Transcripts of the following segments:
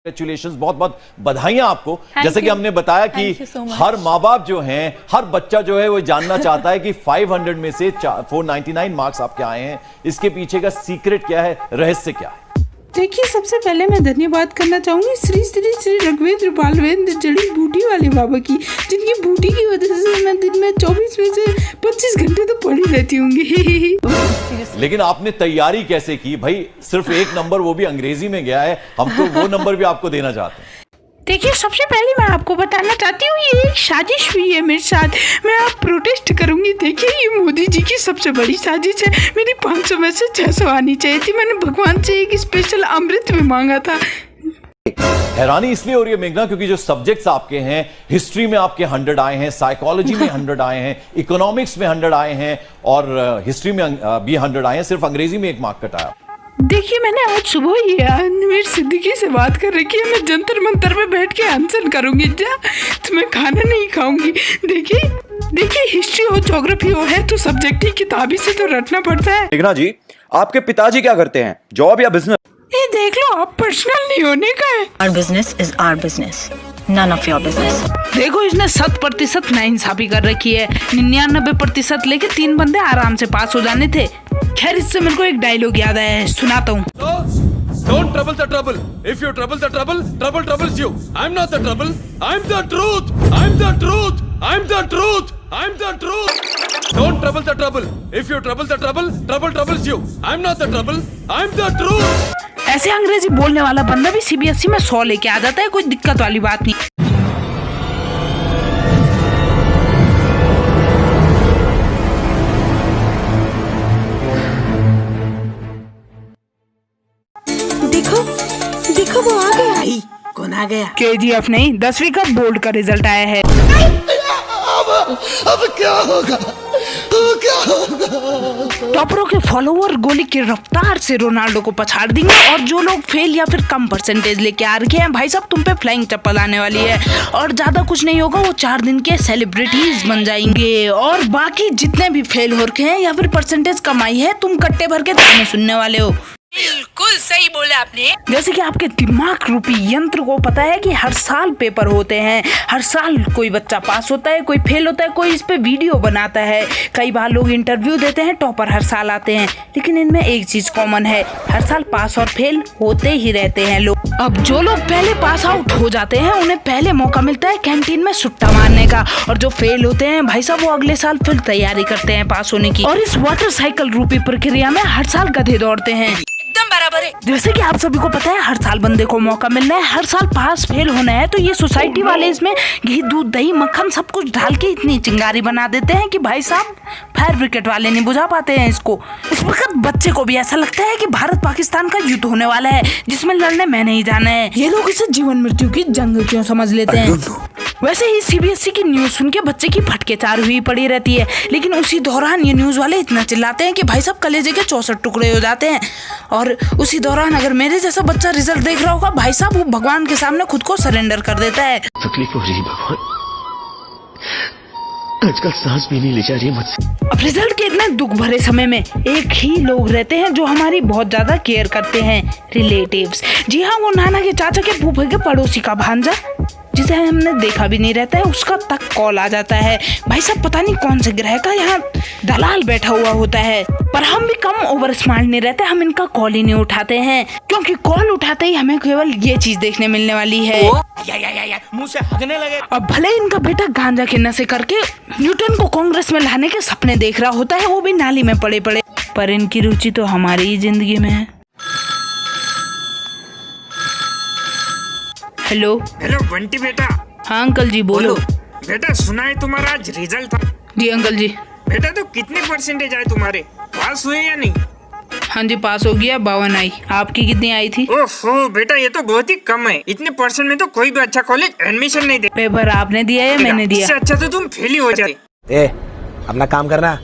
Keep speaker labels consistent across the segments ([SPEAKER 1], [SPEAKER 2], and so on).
[SPEAKER 1] Congratulations, बहुत बहुत बधाइयां आपको। जैसे कि हमने बताया कि हर माँ बाप जो हैं, हर बच्चा जो है वो जानना चाहता है कि 500 में से 499 मार्क्स आपके आए हैं, इसके पीछे का सीक्रेट क्या है, रहस्य क्या है?
[SPEAKER 2] देखिए, सबसे पहले मैं धन्यवाद करना चाहूंगी श्री श्री श्री रघुवेंद्र बालवेंद्र जड़ी बूटी वाले बाबा की, जिनकी बूटी की वजह से मैं दिन में 24 में से 25 घंटे तो पढ़ी रहती होंगी।
[SPEAKER 1] लेकिन आपने तैयारी कैसे की भाई? सिर्फ एक नंबर, वो भी अंग्रेजी में गया है, हम तो वो नंबर भी आपको देना चाहते हैं।
[SPEAKER 2] देखिए, सबसे पहले मैं आपको बताना चाहती हूँ, ये एक साजिश हुई है मेरे साथ। मैं आप प्रोटेस्ट करूंगी। देखिए, ये मोदी जी की सबसे बड़ी साजिश है। मेरी 500 में से 600 आनी चाहिए थी। मैंने भगवान से एक स्पेशल अमृत भी मांगा था।
[SPEAKER 1] हैरानी इसलिए हो रही है मेघना, क्योंकि जो सब्जेक्ट्स आपके हैं, हिस्ट्री में आपके 100 आए हैं, साइकोलॉजी में 100 आए हैं, इकोनॉमिक्स में 100 आए हैं और हिस्ट्री में भी 100 आए हैं। सिर्फ अंग्रेजी में 1 मार्क कटा।
[SPEAKER 2] देखिए, मैंने आज सुबह ही अनवीर सिद्दीकी से बात कर रखी है। मैं जंतर मंतर में बैठ के अनशन करूंगी, तो मैं खाना नहीं खाऊंगी। देखिए, हिस्ट्री हो, ज्योग्राफी हो, है तो सब्जेक्ट ही किताबी से तो रटना पड़ता है।
[SPEAKER 3] मेघना जी, आपके पिताजी क्या करते हैं, जॉब या बिजनेस?
[SPEAKER 2] ये देख लो, आप पर्सनल नहीं होने का है।
[SPEAKER 4] Our business is our business, none of your business.
[SPEAKER 2] देखो, इसने 100% नाइंसाफी कर रखी है। 99% लेके 3 बंदे आराम से पास हो जाने थे। खैर, इससे मेरे को एक डायलॉग याद आया है, सुनाता हूँ।
[SPEAKER 5] Don't trouble the trouble. If you trouble the trouble, trouble troubles you. I'm not the trouble. I'm the truth. I'm the truth. I'm the truth. I'm the truth. Don't trouble the trouble. If you trouble the trouble, trouble troubles you. I'm not the trouble. I'm the truth.
[SPEAKER 2] ऐसे अंग्रेजी बोलने वाला बंदा भी CBSE में 100 लेके आ जाता है, कोई दिक्कत वाली बात नहीं।
[SPEAKER 4] देखो वो आ गया। कौन आ गया?
[SPEAKER 2] KGF नहीं, 10वीं का बोर्ड का रिजल्ट आया है।
[SPEAKER 5] अब क्या होगा? क्या होगा?
[SPEAKER 2] टॉपरों के फॉलोअर गोली की रफ्तार से रोनाल्डो को पछाड़ देंगे और जो लोग फेल या फिर कम परसेंटेज लेके आ रखे हैं, भाई साहब तुम पे फ्लाइंग चप्पल आने वाली है। और ज्यादा कुछ नहीं होगा, वो 4 दिन के सेलिब्रिटीज बन जाएंगे। और बाकी जितने भी फेल हो रखे हैं या फिर परसेंटेज कमाई है, तुम कट्टे भर के ताने सुनने वाले हो।
[SPEAKER 4] बिल्कुल सही बोला आपने।
[SPEAKER 2] जैसे कि आपके दिमाग रूपी यंत्र को पता है कि हर साल पेपर होते हैं, हर साल कोई बच्चा पास होता है, कोई फेल होता है, कोई इस पे वीडियो बनाता है, कई बार लोग इंटरव्यू देते हैं, टॉपर हर साल आते हैं। लेकिन इनमें एक चीज कॉमन है, हर साल पास और फेल होते ही रहते हैं लोग। अब जो लोग पहले पास आउट हो जाते हैं, उन्हें पहले मौका मिलता है कैंटीन में सुट्टा मारने का, और जो फेल होते हैं भाई साहब, वो अगले साल फिर तैयारी करते हैं पास होने की। और इस वाटर साइकिल रूपी प्रक्रिया में हर साल गधे दौड़ते हैं।
[SPEAKER 4] एकदम बराबर है।
[SPEAKER 2] जैसे कि आप सभी को पता है, हर साल बंदे को मौका मिलना है, हर साल पास फेल होना है, तो ये सोसाइटी वाले इसमें घी दूध दही मक्खन सब कुछ डाल के इतनी चिंगारी बना देते हैं कि भाई साहब फायर ब्रिगेड वाले नहीं बुझा पाते हैं इसको। उस वक्त बच्चे को भी ऐसा लगता है कि भारत पाकिस्तान का युद्ध होने वाला है, जिसमें लड़ने मैं नहीं जाना है। ये लोग इसे जीवन मृत्यु की जंग क्यों समझ लेते हैं? वैसे ही CBSE की न्यूज सुन के बच्चे की फटके चार हुई पड़ी रहती है, लेकिन उसी दौरान ये न्यूज वाले इतना चिल्लाते हैं कि भाई साहब कलेजे के 64 टुकड़े हो जाते हैं। और उसी दौरान अगर मेरे जैसा बच्चा रिजल्ट देख रहा होगा, भाई साहब वो भगवान के सामने खुद को सरेंडर कर देता है।
[SPEAKER 6] तकलीफ हो रही है भगवान, आजकल सांस भी नहीं ले जा रही है मुझसे।
[SPEAKER 2] अब रिजल्ट के इतने दुख भरे समय में एक ही लोग रहते हैं जो हमारी बहुत ज्यादा केयर करते हैं, रिलेटिव्स। जी हाँ, वो नाना के चाचा के फूफे के पड़ोसी का भांजा, जिसे हमने देखा भी नहीं रहता है, उसका तक कॉल आ जाता है। भाई साहब पता नहीं कौन से ग्रह का यहाँ दलाल बैठा हुआ होता है, पर हम भी कम ओवर स्मार्ट नहीं रहते, हम इनका कॉल ही नहीं उठाते हैं, क्योंकि कॉल उठाते ही हमें केवल ये चीज देखने मिलने वाली है।
[SPEAKER 5] मुंह से हगने लगे।
[SPEAKER 2] अब भले इनका बेटा गांजा के नशे करके न्यूटन को कांग्रेस में लाने के सपने देख रहा होता है, वो भी नाली में पड़े पड़े, पर इनकी रुचि तो हमारी ही जिंदगी में है। हेलो
[SPEAKER 7] बंटी बेटा।
[SPEAKER 2] हाँ अंकल जी, बोलो।
[SPEAKER 7] बेटा सुना है तुम्हारा आज रिजल्ट था?
[SPEAKER 2] जी अंकल जी।
[SPEAKER 7] बेटा तो कितने परसेंटेज आए तुम्हारे, पास हुए या नहीं?
[SPEAKER 2] हाँ जी, पास हो गया, 52 आई। आपकी कितनी आई थी?
[SPEAKER 7] ओहो बेटा, ये तो बहुत ही कम है। इतने परसेंट में तो कोई भी अच्छा कॉलेज एडमिशन नहीं दे।
[SPEAKER 2] पेपर आपने दिया या मैंने दिया?
[SPEAKER 7] इससे अच्छा तो तुम फेल ही हो जाते।
[SPEAKER 6] अपना काम करना।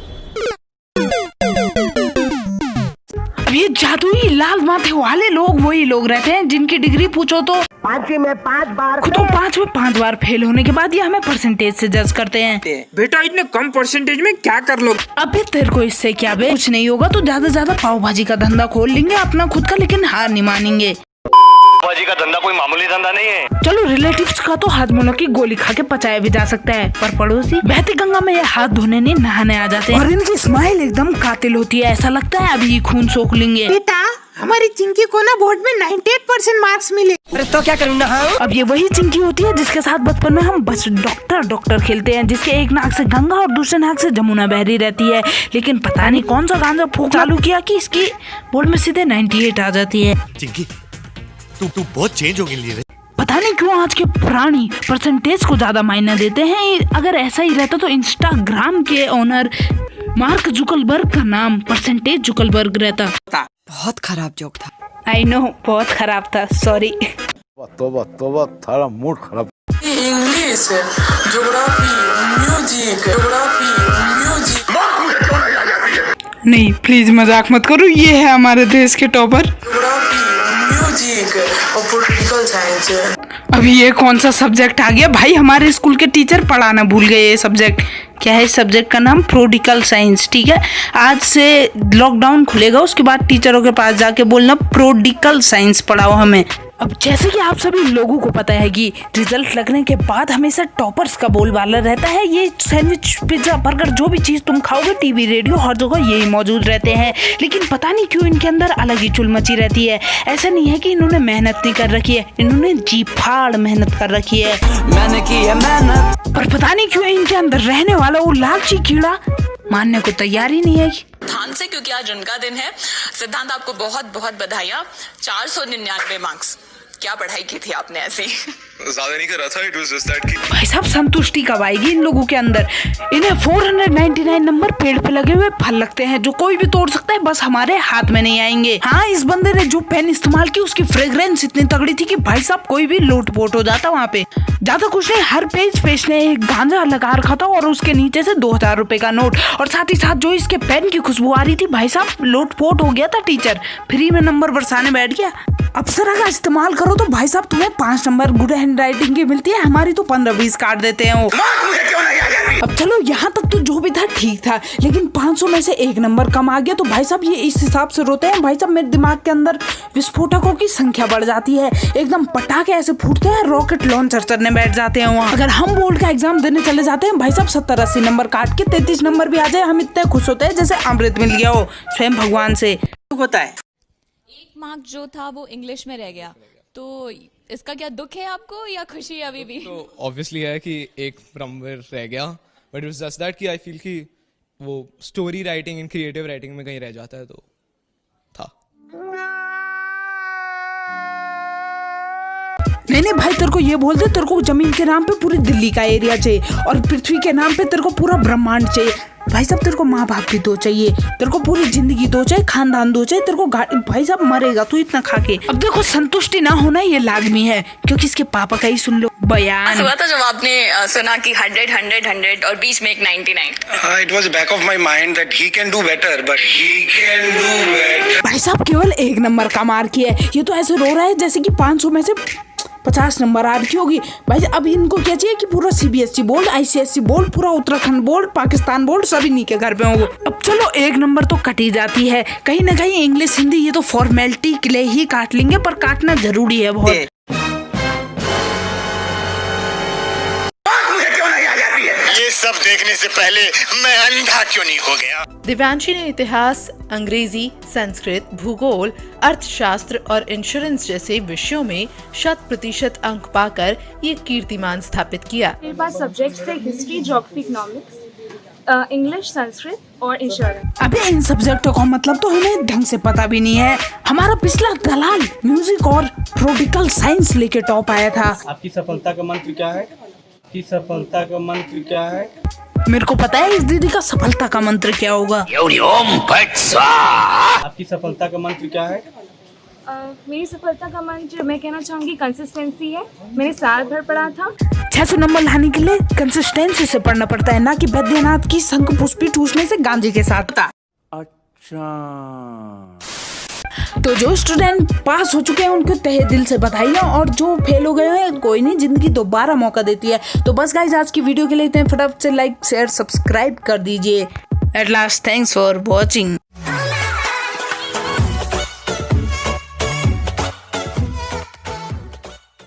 [SPEAKER 2] अब ये जादुई लाल माथे वाले लोग वही लोग रहते हैं जिनकी डिग्री पूछो तो
[SPEAKER 8] 5 में 5 बार,
[SPEAKER 2] खुद तो 5 में 5 बार फेल होने के बाद ये हमें परसेंटेज से जज करते हैं।
[SPEAKER 7] बेटा इतने कम परसेंटेज में क्या कर लो?
[SPEAKER 2] अबे तेरे को इससे क्या बे? कुछ नहीं होगा तो ज्यादा से ज्यादा पाव भाजी का धंधा खोल लेंगे अपना खुद का, लेकिन हार नहीं मानेंगे।
[SPEAKER 6] बाजी का धंधा कोई मामूली धंधा नहीं है।
[SPEAKER 2] चलो रिलेटिव्स का तो हाथ मुड़ो की गोली खा के पचाया भी जा सकता है, पर पड़ोसी बहती गंगा में ये हाथ धोने नहीं नहाने आ जाते हैं। और इनकी स्माइल एकदम कातिल होती है, ऐसा लगता है अभी खून सोख लेंगे।
[SPEAKER 7] बेटा हमारी चिंकी को ना बोर्ड में 98% मार्क्स मिले।
[SPEAKER 6] अरे तो क्या करूँ ना।
[SPEAKER 2] अब ये वही चिंकी होती है जिसके साथ बचपन में हम बस डॉक्टर खेलते हैं, जिसके एक नाक से गंगा और दूसरे नाक से जमुना बहरी रहती है। लेकिन पता नहीं कौन सा गांजा फूंक चालू किया कि इसकी बोर्ड में सीधे 98 आ जाती है।
[SPEAKER 8] चिंकी तू बहुत चेंज हो गई रे।
[SPEAKER 2] पता नहीं क्यों आज के प्राणी परसेंटेज को ज्यादा मायने देते हैं। अगर ऐसा ही रहता तो इंस्टाग्राम के ओनर मार्क जुकरबर्ग का नाम परसेंटेज जुकरबर्ग रहता।
[SPEAKER 4] बहुत खराब जोक था।
[SPEAKER 2] आई नो, बहुत खराब था, सॉरी।
[SPEAKER 1] तोबा थारा मूड खराब।
[SPEAKER 9] English, geography, music.
[SPEAKER 2] नहीं प्लीज मजाक मत करो, ये है हमारे देश के टॉपर।
[SPEAKER 9] म्यूजिक और पॉलिटिकल साइंस।
[SPEAKER 2] अभी ये कौन सा सब्जेक्ट आ गया भाई? हमारे स्कूल के टीचर पढ़ाना भूल गए ये सब्जेक्ट। क्या है सब्जेक्ट का नाम? Prodigal science. ठीक है, आज से लॉकडाउन खुलेगा, उसके बाद टीचरों के पास जाके बोलना प्रोडिकल साइंस पढ़ाओ हमें। अब जैसे कि आप सभी लोगों को पता है कि रिजल्ट लगने के बाद हमेशा टॉपर्स का बोलबाला रहता है। ये सैंडविच, पिज्जा, बर्गर, जो भी चीज़ तुम खाओगे, टीवी, रेडियो, हर जगह यही मौजूद रहते हैं। लेकिन पता नहीं क्यों इनके अंदर अलग ही चुल मची रहती है। ऐसा नहीं है कि इन्होंने मेहनत नहीं कर रखी है, इन्होंने जी फाड़ मेहनत कर रखी है।
[SPEAKER 4] मैंने की है मेहनत,
[SPEAKER 2] पर पता नहीं क्यों इनके अंदर रहने वाला वो लालची कीड़ा मानने को तैयार ही नहीं है।
[SPEAKER 10] ध्यान से, क्योंकि आज उनका दिन है। सिद्धांत आपको बहुत बहुत बधाइयाँ। 499 मार्क्स। क्या पढ़ाई की थी आपने ऐसी?
[SPEAKER 8] ज्यादा नहीं कर रहा था, इट वाज जस्ट दैट कि
[SPEAKER 2] भाई साहब संतुष्टि कब आएगी इन लोगों के अंदर? इन्हें 499 नंबर पेड़ पे लगे हुए फल लगते हैं जो कोई भी तोड़ सकता है, बस हमारे हाथ में नहीं आएंगे। हाँ, इस बंदे ने जो पेन इस्तेमाल की उसकी फ्रेग्रेंस इतनी तगड़ी थी कि भाई साहब कोई भी लोटपोट हो जाता वहाँ पे। ज्यादा कुछ नहीं, हर पेज ने एक गांजा लगा रखा था और उसके नीचे से 2000 रुपए का नोट, और साथ ही साथ जो इसके पेन की खुशबू आ रही थी, भाई साहब लोटपोट हो गया था टीचर। फ्री में नंबर बरसाने बैठ गया। अप्सरा का इस्तेमाल करो तो भाई साहब तुम्हें 5 नंबर गुड हैंड राइटिंग की मिलती है, हमारी तो 15-20 काट देते हैं वो। अब चलो यहाँ तक तो जो भी था ठीक था, लेकिन 500 में से 1 नंबर कम आ गया तो भाई साहब ये इस हिसाब से रोते हैं। भाई साहब मेरे दिमाग के अंदर विस्फोटकों की संख्या बढ़ जाती है, एकदम पटाखे ऐसे फूटते हैं, रॉकेट लॉन्चर करने बैठ जाते हैं वहाँ। अगर हम बोर्ड का एग्जाम देने चले जाते हैं भाई साहब 70-80 नंबर काट के 33 नंबर भी आ जाए, हम इतने खुश होते हैं जैसे अमृत मिल गया हो स्वयं भगवान से।
[SPEAKER 7] होता है
[SPEAKER 10] एक मार्क जो था वो इंग्लिश में रह गया, तो इसका क्या दुख है आपको या खुशी है अभी भी?
[SPEAKER 5] तो ऑब्वियसली है कि एक नंबर रह गया, but it was just that कि आई फील कि वो story writing and creative writing में कहीं रह जाता है, तो था।
[SPEAKER 2] नहीं भाई, तेरे को ये बोल दे, तेरे को जमीन के नाम पे पूरी दिल्ली का एरिया चाहिए और पृथ्वी के नाम पे तेरे को पूरा ब्रह्मांड चाहिए। भाई साहब तेरे को माँ बाप भी दो चाहिए, तेरे को पूरी जिंदगी दो चाहिए, खानदान दो चाहिए, तेरे को भाई साहब मरेगा तू इतना खा के। अब देखो संतुष्टि ना होना ये लाजमी है, क्योंकि इसके पापा का ही सुन लो बयान।
[SPEAKER 10] हुआ था जब आपने सुना कि 100 और बीच में एक 99।
[SPEAKER 8] It was back of my mind that he can do better, but he can do better.
[SPEAKER 2] भाई साहब केवल 1 नंबर का मार किया है, ये तो ऐसे रो रहा है जैसे कि 500 में से 50 नंबर आ रखी होगी। भाई अब इनको क्या चाहिए कि पूरा CBSE बोर्ड, ICSE बोर्ड, पूरा उत्तराखंड बोर्ड, पाकिस्तान बोर्ड सभी नी के घर पे होंगे। अब चलो 1 नंबर तो कट ही जाती है, कहीं ना कहीं इंग्लिश हिंदी ये तो फॉर्मेलिटी के लिए ही काट लेंगे, पर काटना जरूरी है बहुत।
[SPEAKER 8] ये सब देखने से पहले मैं अंधा क्यों नहीं हो गया?
[SPEAKER 11] दिव्यांशी ने इतिहास, अंग्रेजी, संस्कृत, भूगोल, अर्थशास्त्र और इंश्योरेंस जैसे विषयों में 100% अंक पाकर ये कीर्तिमान स्थापित किया।
[SPEAKER 12] मेरे पास सब्जेक्ट्स थे history, geography, economics, English, Sanskrit और इंश्योरेंस।
[SPEAKER 2] अबे इन सब्जेक्टों का मतलब तो हमें ढंग से पता भी नहीं है। हमारा पिछला दलाल म्यूजिक और प्रोडिकल साइंस लेके टॉप आया था।
[SPEAKER 13] आपकी सफलता का मंत्र क्या है? आपकी सफलता का मंत्र क्या है?
[SPEAKER 2] मेरे को पता है इस दीदी का सफलता का मंत्र क्या होगा।
[SPEAKER 13] आपकी सफलता का मंत्र क्या है?
[SPEAKER 12] मेरी सफलता का मंत्र मैं कहना चाहूंगी कंसिस्टेंसी है। मैंने साल भर पढ़ा था।
[SPEAKER 2] 600 नंबर लाने के लिए कंसिस्टेंसी से पढ़ना पड़ता है, ना कि बैद्यनाथ की शंख पुष्पी ठूसने से गांजे के साथ।
[SPEAKER 3] अच्छा,
[SPEAKER 2] तो जो स्टूडेंट पास हो चुके हैं उनको तहे दिल से बधाइयाँ, और जो फेल हो गए हैं कोई नहीं, जिंदगी दोबारा मौका देती है। तो बस गाइस आज की वीडियो के लिए इतने, फटाफट से लाइक शेयर सब्सक्राइब कर दीजिए। At last thanks for watching.